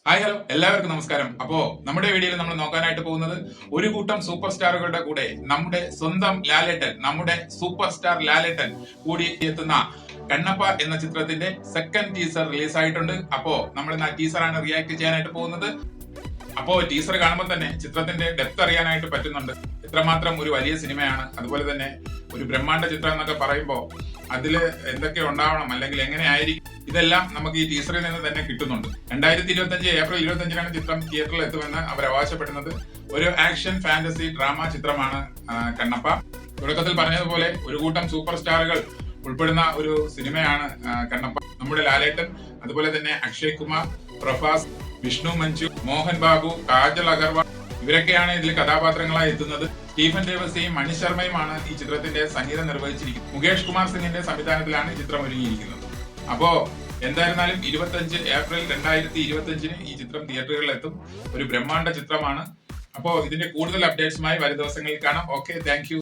Hi hello എല്ലാവർക്കും നമസ്കാരം. അപ്പോ നമ്മുടെ വീഡിയോയിൽ നമ്മൾ നോക്കാനായിട്ട് പോകുന്നത് ഒരു കൂട്ടം സൂപ്പർ സ്റ്റാറുകളുടെ കൂടെ നമ്മുടെ സ്വന്തം ലാലേട്ടൻ, നമ്മുടെ സൂപ്പർ സ്റ്റാർ ലാലേട്ടൻ കൂടി എത്തുന്ന കണ്ണപ്പ എന്ന ചിത്രത്തിന്റെ സെക്കൻഡ് ടീസർ റിലീസ് ആയിട്ടുണ്ട്. അപ്പോ നമ്മൾ ഇന്ന് ആ ടീസറാണ് റിയാക്ട് ചെയ്യാനായിട്ട് പോകുന്നത്. അപ്പോ ടീസർ കാണുമ്പോൾ തന്നെ ചിത്രത്തിന്റെ ഡെപ്ത് അറിയാനായിട്ട് പറ്റുന്നുണ്ട്. എത്രമാത്രം ഒരു വലിയ സിനിമയാണ്, അതുപോലെ തന്നെ ഒരു ബ്രഹ്മാണ്ഡ ചിത്രം എന്നൊക്കെ പറയുമ്പോൾ അതിൽ എന്തൊക്കെ ഉണ്ടാവണം, അല്ലെങ്കിൽ എങ്ങനെ ആയിരിക്കും, ഇതെല്ലാം നമുക്ക് ഈ ടീസറിൽ നിന്ന് തന്നെ കിട്ടുന്നുണ്ട്. 2025 ഏപ്രിൽ 25-നാണ് ചിത്രം തിയേറ്ററിൽ എത്തുമെന്ന് അവർ അവകാശപ്പെടുന്നത്. ഒരു ആക്ഷൻ ഫാന്റസി ഡ്രാമ ചിത്രമാണ് കണ്ണപ്പ. തുടക്കത്തിൽ പറഞ്ഞതുപോലെ ഒരു കൂട്ടം സൂപ്പർ സ്റ്റാറുകൾ ഉൾപ്പെടുന്ന ഒരു സിനിമയാണ് കണ്ണപ്പ. നമ്മുടെ ലാലേട്ടൻ, അതുപോലെ തന്നെ അക്ഷയ് കുമാർ, പ്രഭാസ്, വിഷ്ണു മഞ്ജു, മോഹൻ ബാബു, കാജൽ അഗർവാൾ ഇവരൊക്കെയാണ് ഇതിൽ കഥാപാത്രങ്ങളായി എത്തുന്നത്. സ്റ്റീഫൻ ദേവസിയും മണി ശർമ്മയുമാണ് ഈ ചിത്രത്തിന്റെ സംഗീതം നിർവഹിച്ചിരിക്കുന്നത്. മുകേഷ് കുമാർ സിംഗിന്റെ സംവിധാനത്തിലാണ് ഈ ചിത്രം ഒരുങ്ങിയിരിക്കുന്നത്. അപ്പോ എന്തായിരുന്നാലും 25 ഏപ്രിൽ 2025 ഈ ചിത്രം തിയേറ്ററുകളിൽ എത്തും. ഒരു ബ്രഹ്മാണ്ഡ ചിത്രമാണ്. അപ്പോ ഇതിന്റെ കൂടുതൽ അപ്ഡേറ്റ്സുമായി വരും ദിവസങ്ങളിൽ കാണാം. Okay, thank you.